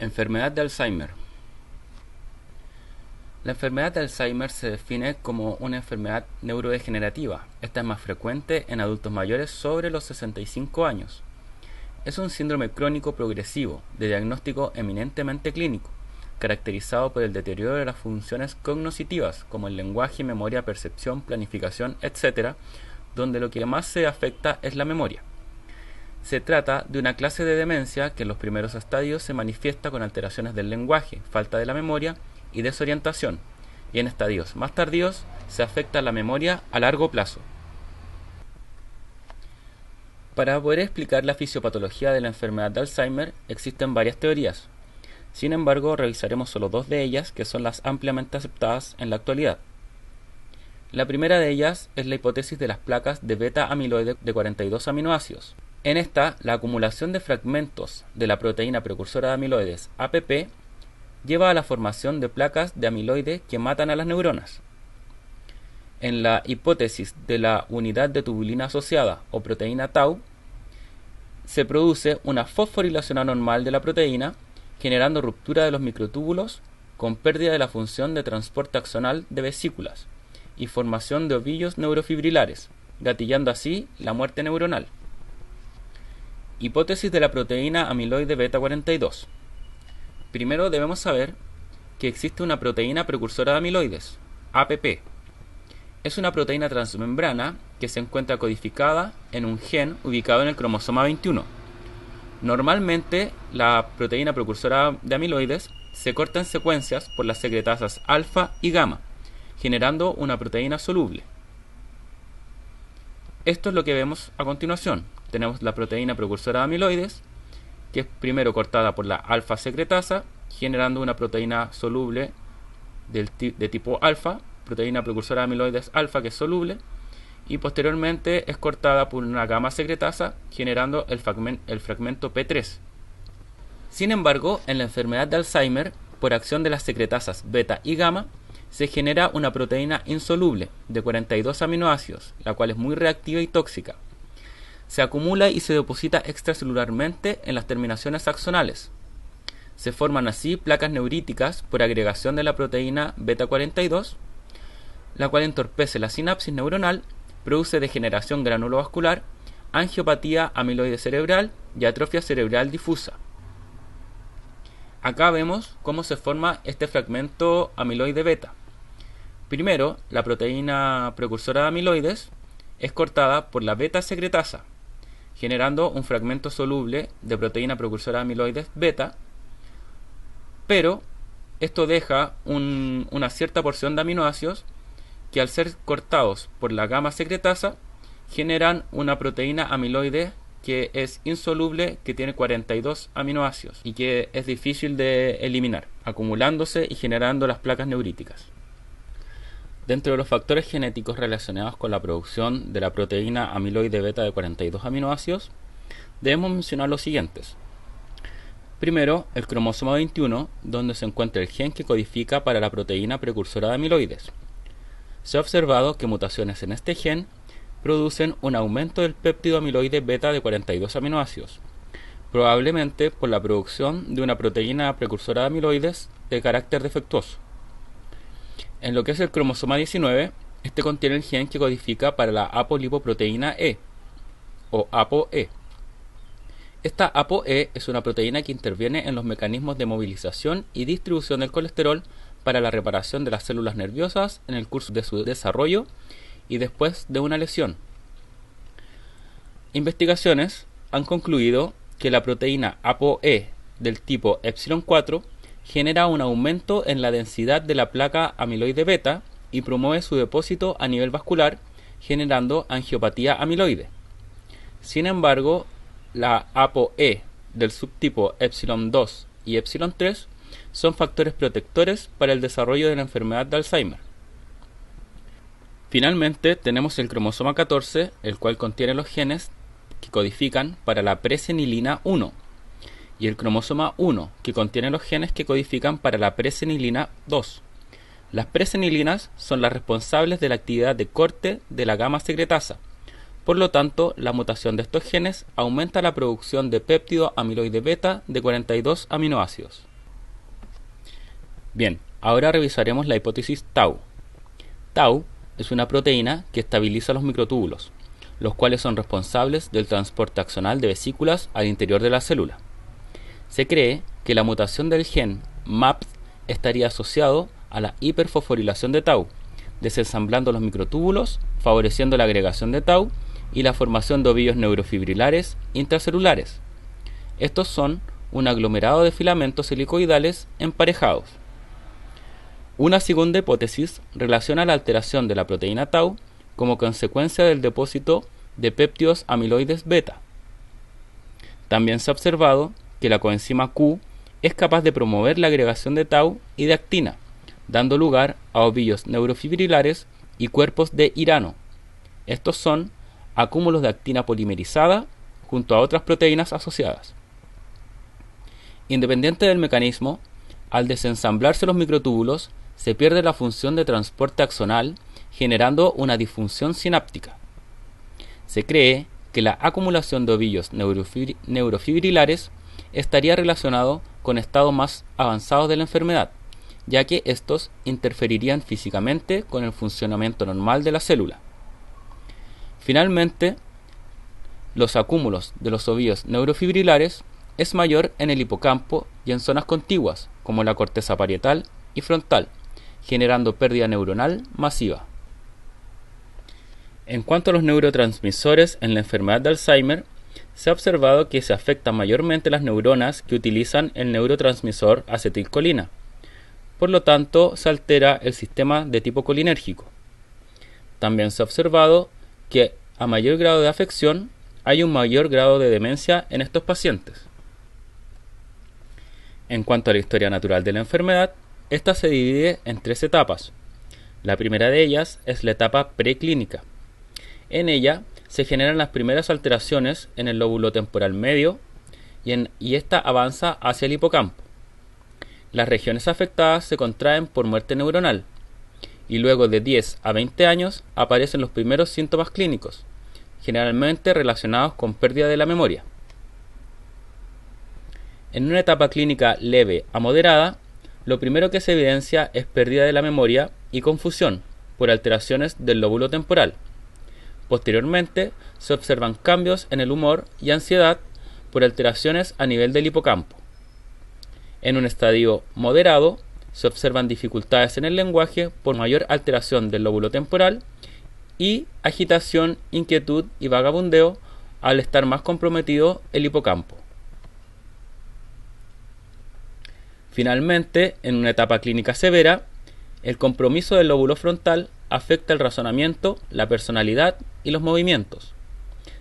Enfermedad de Alzheimer. La enfermedad de Alzheimer se define como una enfermedad neurodegenerativa. Esta es más frecuente en adultos mayores sobre los 65 años. Es un síndrome crónico progresivo, de diagnóstico eminentemente clínico, caracterizado por el deterioro de las funciones cognitivas, como el lenguaje, memoria, percepción, planificación, etc., donde lo que más se afecta es la memoria. Se trata de una clase de demencia que en los primeros estadios se manifiesta con alteraciones del lenguaje, falta de la memoria y desorientación, y en estadios más tardíos se afecta la memoria a largo plazo. Para poder explicar la fisiopatología de la enfermedad de Alzheimer existen varias teorías. Sin embargo, revisaremos solo dos de ellas, que son las ampliamente aceptadas en la actualidad. La primera de ellas es la hipótesis de las placas de beta-amiloide de 42 aminoácidos. En esta, la acumulación de fragmentos de la proteína precursora de amiloides, APP, lleva a la formación de placas de amiloide que matan a las neuronas. En la hipótesis de la unidad de tubulina asociada o proteína tau, se produce una fosforilación anormal de la proteína, generando ruptura de los microtúbulos con pérdida de la función de transporte axonal de vesículas y formación de ovillos neurofibrilares, gatillando así la muerte neuronal. Hipótesis de la proteína amiloide beta 42. Primero debemos saber que existe una proteína precursora de amiloides, APP. Es una proteína transmembrana que se encuentra codificada en un gen ubicado en el cromosoma 21. Normalmente, la proteína precursora de amiloides se corta en secuencias por las secretasas alfa y gamma, generando una proteína soluble. Esto es lo que vemos a continuación. Tenemos la proteína precursora de amiloides, que es primero cortada por la alfa secretasa, generando una proteína soluble de tipo alfa, proteína precursora de amiloides alfa que es soluble, y posteriormente es cortada por una gamma secretasa, generando el fragmento P3. Sin embargo, en la enfermedad de Alzheimer, por acción de las secretasas beta y gamma, se genera una proteína insoluble de 42 aminoácidos, la cual es muy reactiva y tóxica. Se acumula y se deposita extracelularmente en las terminaciones axonales. Se forman así placas neuríticas por agregación de la proteína beta 42, la cual entorpece la sinapsis neuronal, produce degeneración granulovascular, angiopatía amiloide cerebral y atrofia cerebral difusa. Acá vemos cómo se forma este fragmento amiloide beta. Primero, la proteína precursora de amiloides es cortada por la beta secretasa, generando un fragmento soluble de proteína precursora de amiloides beta, pero esto deja una cierta porción de aminoácidos que al ser cortados por la gamma secretasa generan una proteína amiloide que es insoluble, que tiene 42 aminoácidos y que es difícil de eliminar, acumulándose y generando las placas neuríticas. Dentro de los factores genéticos relacionados con la producción de la proteína amiloide beta de 42 aminoácidos, debemos mencionar los siguientes. Primero, el cromosoma 21, donde se encuentra el gen que codifica para la proteína precursora de amiloides. Se ha observado que mutaciones en este gen producen un aumento del péptido amiloide beta de 42 aminoácidos, probablemente por la producción de una proteína precursora de amiloides de carácter defectuoso. En lo que es el cromosoma 19, este contiene el gen que codifica para la apolipoproteína E, o ApoE. Esta ApoE es una proteína que interviene en los mecanismos de movilización y distribución del colesterol para la reparación de las células nerviosas en el curso de su desarrollo y después de una lesión. Investigaciones han concluido que la proteína ApoE del tipo epsilon 4 genera un aumento en la densidad de la placa amiloide beta y promueve su depósito a nivel vascular, generando angiopatía amiloide. Sin embargo, la ApoE del subtipo epsilon 2 y epsilon 3 son factores protectores para el desarrollo de la enfermedad de Alzheimer. Finalmente, tenemos el cromosoma 14, el cual contiene los genes que codifican para la presenilina 1, y el cromosoma 1, que contiene los genes que codifican para la presenilina 2. Las presenilinas son las responsables de la actividad de corte de la gamma secretasa. Por lo tanto, la mutación de estos genes aumenta la producción de péptido amiloide beta de 42 aminoácidos. Bien, ahora revisaremos la hipótesis tau. Tau es una proteína que estabiliza los microtúbulos, los cuales son responsables del transporte axonal de vesículas al interior de la célula. Se cree que la mutación del gen MAPT estaría asociado a la hiperfosforilación de tau, desensamblando los microtúbulos, favoreciendo la agregación de tau y la formación de ovillos neurofibrilares intracelulares. Estos son un aglomerado de filamentos helicoidales emparejados. Una segunda hipótesis relaciona la alteración de la proteína tau como consecuencia del depósito de péptidos amiloides beta. También se ha observado que la coenzima Q es capaz de promover la agregación de tau y de actina, dando lugar a ovillos neurofibrilares y cuerpos de hirano. Estos son acúmulos de actina polimerizada junto a otras proteínas asociadas. Independiente del mecanismo, al desensamblarse los microtúbulos, se pierde la función de transporte axonal, generando una disfunción sináptica. Se cree que la acumulación de ovillos neurofibrilares estaría relacionado con estados más avanzados de la enfermedad, ya que estos interferirían físicamente con el funcionamiento normal de la célula. Finalmente, los acúmulos de los ovillos neurofibrilares es mayor en el hipocampo y en zonas contiguas, como la corteza parietal y frontal, generando pérdida neuronal masiva. En cuanto a los neurotransmisores en la enfermedad de Alzheimer, se ha observado que se afectan mayormente las neuronas que utilizan el neurotransmisor acetilcolina. Por lo tanto, se altera el sistema de tipo colinérgico. También se ha observado que a mayor grado de afección hay un mayor grado de demencia en estos pacientes. En cuanto a la historia natural de la enfermedad, esta se divide en 3 etapas. La primera de ellas es la etapa preclínica. En ella se generan las primeras alteraciones en el lóbulo temporal medio y esta avanza hacia el hipocampo. Las regiones afectadas se contraen por muerte neuronal y luego de 10 a 20 años aparecen los primeros síntomas clínicos, generalmente relacionados con pérdida de la memoria. En una etapa clínica leve a moderada, lo primero que se evidencia es pérdida de la memoria y confusión por alteraciones del lóbulo temporal. Posteriormente, se observan cambios en el humor y ansiedad por alteraciones a nivel del hipocampo. En un estadio moderado, se observan dificultades en el lenguaje por mayor alteración del lóbulo temporal y agitación, inquietud y vagabundeo al estar más comprometido el hipocampo. Finalmente, en una etapa clínica severa, el compromiso del lóbulo frontal afecta el razonamiento, la personalidad y los movimientos.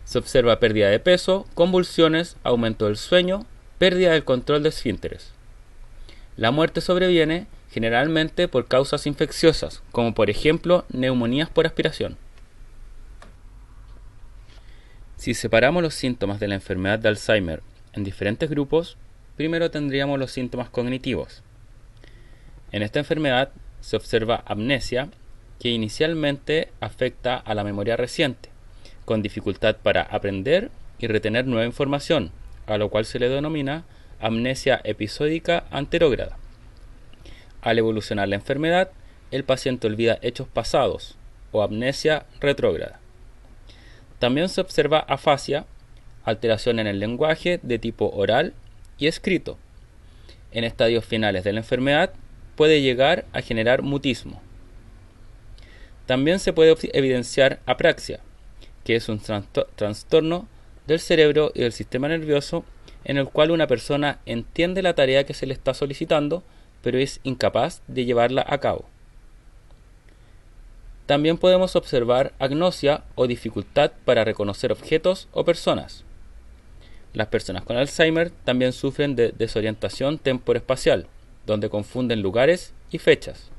Se observa pérdida de peso, convulsiones, aumento del sueño, pérdida del control de esfínteres. La muerte sobreviene generalmente por causas infecciosas, como por ejemplo neumonías por aspiración. Si separamos los síntomas de la enfermedad de Alzheimer en diferentes grupos, primero tendríamos los síntomas cognitivos. En esta enfermedad se observa amnesia, que inicialmente afecta a la memoria reciente, con dificultad para aprender y retener nueva información, a lo cual se le denomina amnesia episódica anterógrada. Al evolucionar la enfermedad, el paciente olvida hechos pasados o amnesia retrógrada. También se observa afasia, alteración en el lenguaje de tipo oral y escrito. En estadios finales de la enfermedad puede llegar a generar mutismo. También se puede evidenciar apraxia, que es un trastorno del cerebro y del sistema nervioso en el cual una persona entiende la tarea que se le está solicitando, pero es incapaz de llevarla a cabo. También podemos observar agnosia o dificultad para reconocer objetos o personas. Las personas con Alzheimer también sufren de desorientación temporoespacial, donde confunden lugares y fechas.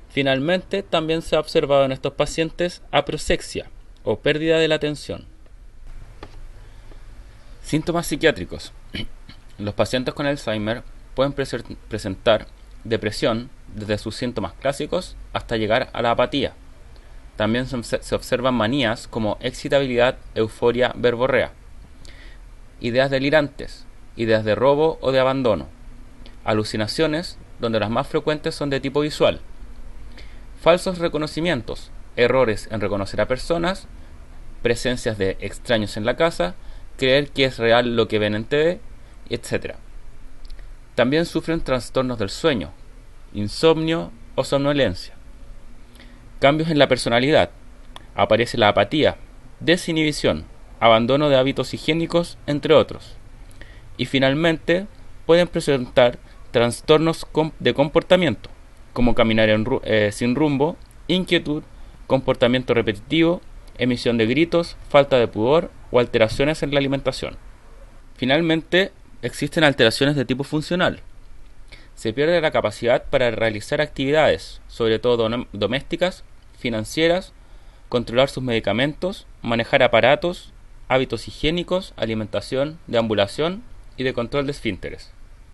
Finalmente, también se ha observado en estos pacientes aproxexia o pérdida de la atención. Síntomas psiquiátricos. Los pacientes con Alzheimer pueden presentar depresión desde sus síntomas clásicos hasta llegar a la apatía. También se observan manías como excitabilidad, euforia, verborrea, ideas delirantes, ideas de robo o de abandono, alucinaciones donde las más frecuentes son de tipo visual. Falsos reconocimientos, errores en reconocer a personas, presencias de extraños en la casa, creer que es real lo que ven en TV, etc. También sufren trastornos del sueño, insomnio o somnolencia. Cambios en la personalidad. Aparece la apatía, desinhibición, abandono de hábitos higiénicos, entre otros. Y finalmente, pueden presentar trastornos de comportamiento, como caminar sin rumbo, inquietud, comportamiento repetitivo, emisión de gritos, falta de pudor o alteraciones en la alimentación. Finalmente, existen alteraciones de tipo funcional. Se pierde la capacidad para realizar actividades, sobre todo domésticas, financieras, controlar sus medicamentos, manejar aparatos, hábitos higiénicos, alimentación, deambulación y de control de esfínteres.